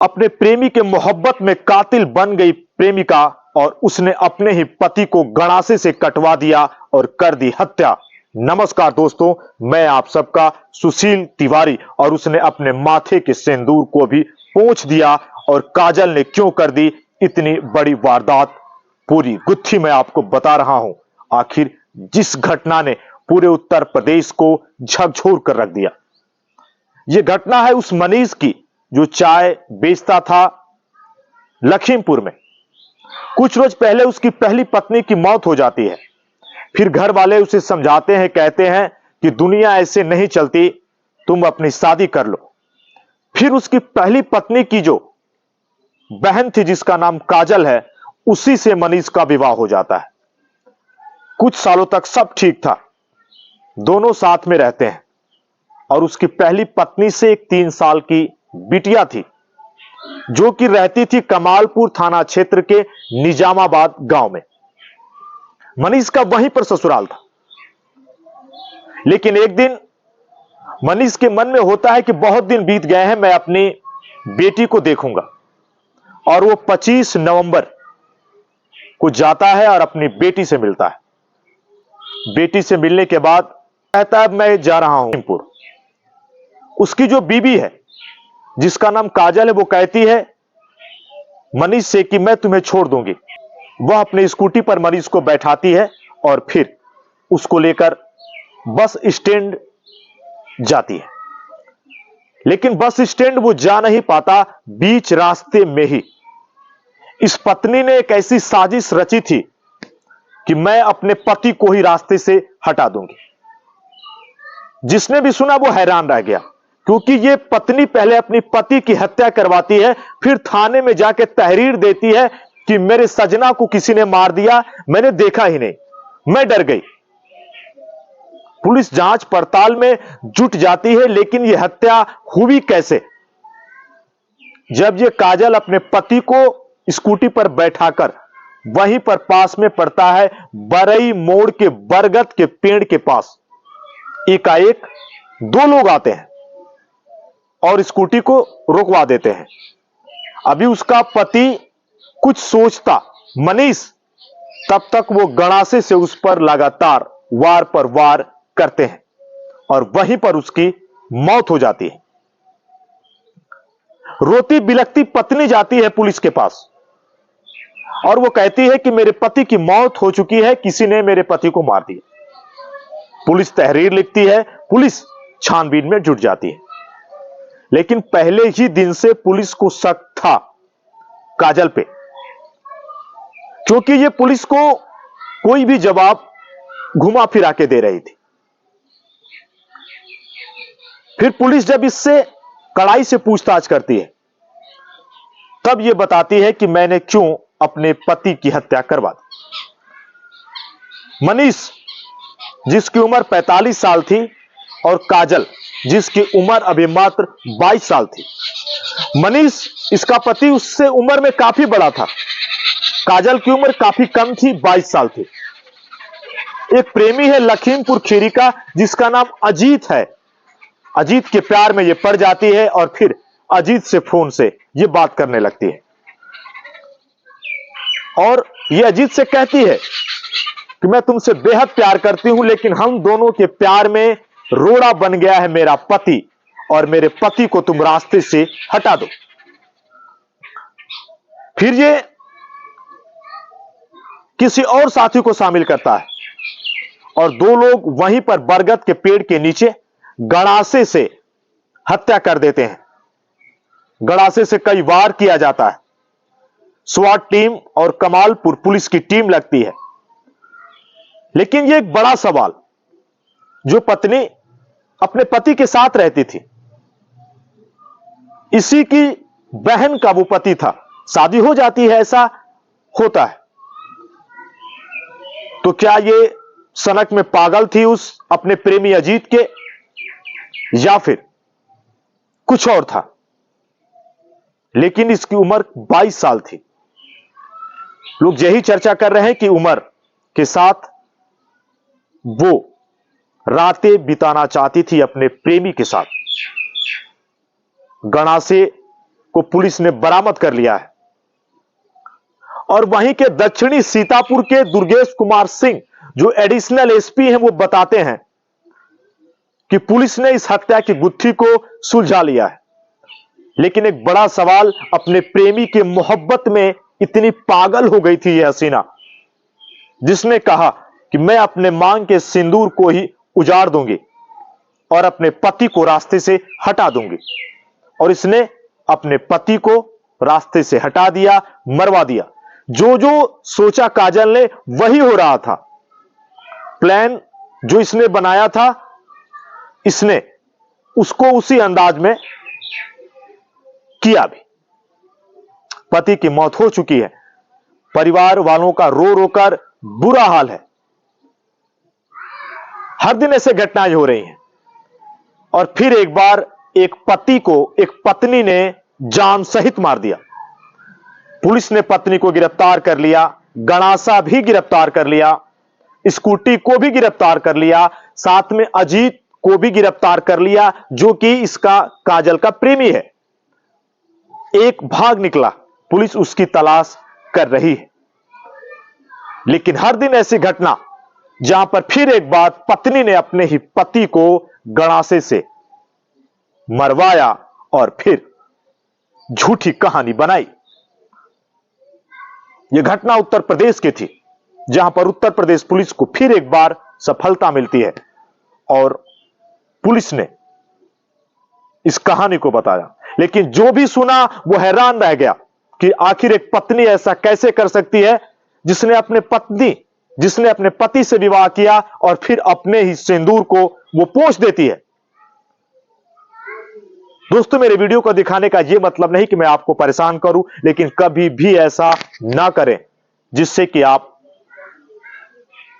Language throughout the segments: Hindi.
अपने प्रेमी के मोहब्बत में कातिल बन गई प्रेमिका और उसने अपने ही पति को गड़ासे से कटवा दिया और कर दी हत्या। नमस्कार दोस्तों, मैं आप सबका सुशील तिवारी। और उसने अपने माथे के सिंदूर को भी पोंछ दिया। और काजल ने क्यों कर दी इतनी बड़ी वारदात, पूरी गुत्थी मैं आपको बता रहा हूं। आखिर जिस घटना ने पूरे उत्तर प्रदेश को झकझोर कर रख दिया। यह घटना है उस मनीष की जो चाय बेचता था लखीमपुर में। कुछ रोज पहले उसकी पहली पत्नी की मौत हो जाती है। फिर घर वाले उसे समझाते हैं, कहते हैं कि दुनिया ऐसे नहीं चलती, तुम अपनी शादी कर लो। फिर उसकी पहली पत्नी की जो बहन थी जिसका नाम काजल है, उसी से मनीष का विवाह हो जाता है। कुछ सालों तक सब ठीक था, दोनों साथ में रहते हैं। और उसकी पहली पत्नी से एक 3 साल की बिटिया थी जो कि रहती थी कमालपुर थाना क्षेत्र के निजामाबाद गांव में। मनीष का वहीं पर ससुराल था। लेकिन एक दिन मनीष के मन में होता है कि बहुत दिन बीत गए हैं, मैं अपनी बेटी को देखूंगा। और वो 25 नवंबर को जाता है और अपनी बेटी से मिलता है। बेटी से मिलने के बाद कहता है मैं जा रहा हूं लखीमपुर। उसकी जो बीबी है जिसका नाम काजल है, वो कहती है मनीष से कि मैं तुम्हें छोड़ दूंगी। वह अपनी स्कूटी पर मनीष को बैठाती है और फिर उसको लेकर बस स्टैंड जाती है। लेकिन बस स्टैंड वो जा नहीं पाता। बीच रास्ते में ही इस पत्नी ने एक ऐसी साजिश रची थी कि मैं अपने पति को ही रास्ते से हटा दूंगी। जिसने भी सुना वो हैरान रह गया, क्योंकि ये पत्नी पहले अपनी पति की हत्या करवाती है, फिर थाने में जाके तहरीर देती है कि मेरे सजना को किसी ने मार दिया, मैंने देखा ही नहीं, मैं डर गई। पुलिस जांच पड़ताल में जुट जाती है, लेकिन यह हत्या हुई कैसे? जब ये काजल अपने पति को स्कूटी पर बैठाकर वहीं पर पास में पड़ता है बरई मोड़ के बरगद के पेड़ के पास, एकाएक 2 लोग आते हैं और स्कूटी को रोकवा देते हैं। अभी उसका पति कुछ सोचता मनीष, तब तक वो गड़ासे से उस पर लगातार वार पर वार करते हैं और वहीं पर उसकी मौत हो जाती है। रोती बिलखती पत्नी जाती है पुलिस के पास और वो कहती है कि मेरे पति की मौत हो चुकी है, किसी ने मेरे पति को मार दिया। पुलिस तहरीर लिखती है, पुलिस छानबीन में जुट जाती है। लेकिन पहले ही दिन से पुलिस को शक था काजल पे, क्योंकि ये पुलिस को कोई भी जवाब घुमा फिरा के दे रही थी। फिर पुलिस जब इससे कड़ाई से पूछताछ करती है, तब यह बताती है कि मैंने क्यों अपने पति की हत्या करवा दी। मनीष जिसकी उम्र 45 साल थी और काजल जिसकी उम्र अभी मात्र 22 साल थी। मनीष इसका पति उससे उम्र में काफी बड़ा था, काजल की उम्र काफी कम थी, 22 साल थी। एक प्रेमी है लखीमपुर खीरी का जिसका नाम अजीत है। अजीत के प्यार में यह पड़ जाती है और फिर अजीत से फोन से यह बात करने लगती है और यह अजीत से कहती है कि मैं तुमसे बेहद प्यार करती हूं, लेकिन हम दोनों के प्यार में रोड़ा बन गया है मेरा पति, और मेरे पति को तुम रास्ते से हटा दो। फिर ये किसी और साथी को शामिल करता है और 2 लोग वहीं पर बरगद के पेड़ के नीचे गड़ासे से हत्या कर देते हैं। गड़ासे से कई वार किया जाता है। स्वाट टीम और कमालपुर पुलिस की टीम लगती है। लेकिन यह एक बड़ा सवाल, जो पत्नी अपने पति के साथ रहती थी, इसी की बहन का वो पति था, शादी हो जाती है, ऐसा होता है। तो क्या ये सनक में पागल थी उस अपने प्रेमी अजीत के, या फिर कुछ और था? लेकिन इसकी उम्र 22 साल थी। लोग यही चर्चा कर रहे हैं कि उम्र के साथ वो रातें बिताना चाहती थी अपने प्रेमी के साथ। गड़ासे को पुलिस ने बरामद कर लिया है। और वहीं के दक्षिणी सीतापुर के दुर्गेश कुमार सिंह जो एडिशनल एसपी हैं, वो बताते हैं कि पुलिस ने इस हत्या की गुत्थी को सुलझा लिया है। लेकिन एक बड़ा सवाल, अपने प्रेमी की मोहब्बत में इतनी पागल हो गई थी यह हसीना, जिसने कहा कि मैं अपने मांग के सिंदूर को ही उजाड़ दूंगी और अपने पति को रास्ते से हटा दूंगी। और इसने अपने पति को रास्ते से हटा दिया, मरवा दिया। जो जो सोचा काजल ने वही हो रहा था। प्लान जो इसने बनाया था, इसने उसको उसी अंदाज में किया भी। पति की मौत हो चुकी है, परिवार वालों का रो रो कर बुरा हाल है। हर दिन ऐसे घटनाएं हो रही हैं। और फिर एक बार एक पति को एक पत्नी ने जान सहित मार दिया। पुलिस ने पत्नी को गिरफ्तार कर लिया, गणासा भी गिरफ्तार कर लिया, स्कूटी को भी गिरफ्तार कर लिया, साथ में अजीत को भी गिरफ्तार कर लिया जो कि इसका काजल का प्रेमी है। एक भाग निकला, पुलिस उसकी तलाश कर रही है। लेकिन हर दिन ऐसी घटना जहां पर फिर एक बार पत्नी ने अपने ही पति को गणासे से मरवाया और फिर झूठी कहानी बनाई। यह घटना उत्तर प्रदेश की थी, जहां पर उत्तर प्रदेश पुलिस को फिर एक बार सफलता मिलती है और पुलिस ने इस कहानी को बताया। लेकिन जो भी सुना वो हैरान रह गया कि आखिर एक पत्नी ऐसा कैसे कर सकती है, जिसने अपने पति से विवाह किया और फिर अपने ही सिंदूर को वो पोंछ देती है। दोस्तों, मेरे वीडियो को दिखाने का यह मतलब नहीं कि मैं आपको परेशान करूं, लेकिन कभी भी ऐसा ना करें जिससे कि आप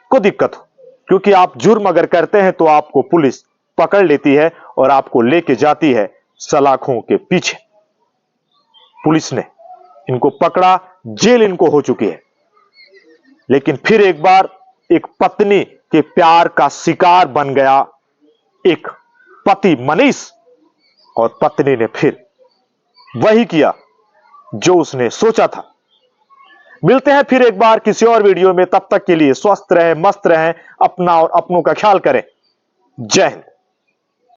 को दिक्कत हो। क्योंकि आप जुर्म अगर करते हैं तो आपको पुलिस पकड़ लेती है और आपको लेके जाती है सलाखों के पीछे। पुलिस ने इनको पकड़ा, जेल इनको हो चुकी है। लेकिन फिर एक बार एक पत्नी के प्यार का शिकार बन गया एक पति मनीष, और पत्नी ने फिर वही किया जो उसने सोचा था। मिलते हैं फिर एक बार किसी और वीडियो में। तब तक के लिए स्वस्थ रहें, मस्त रहें, अपना और अपनों का ख्याल करें। जय हिंद।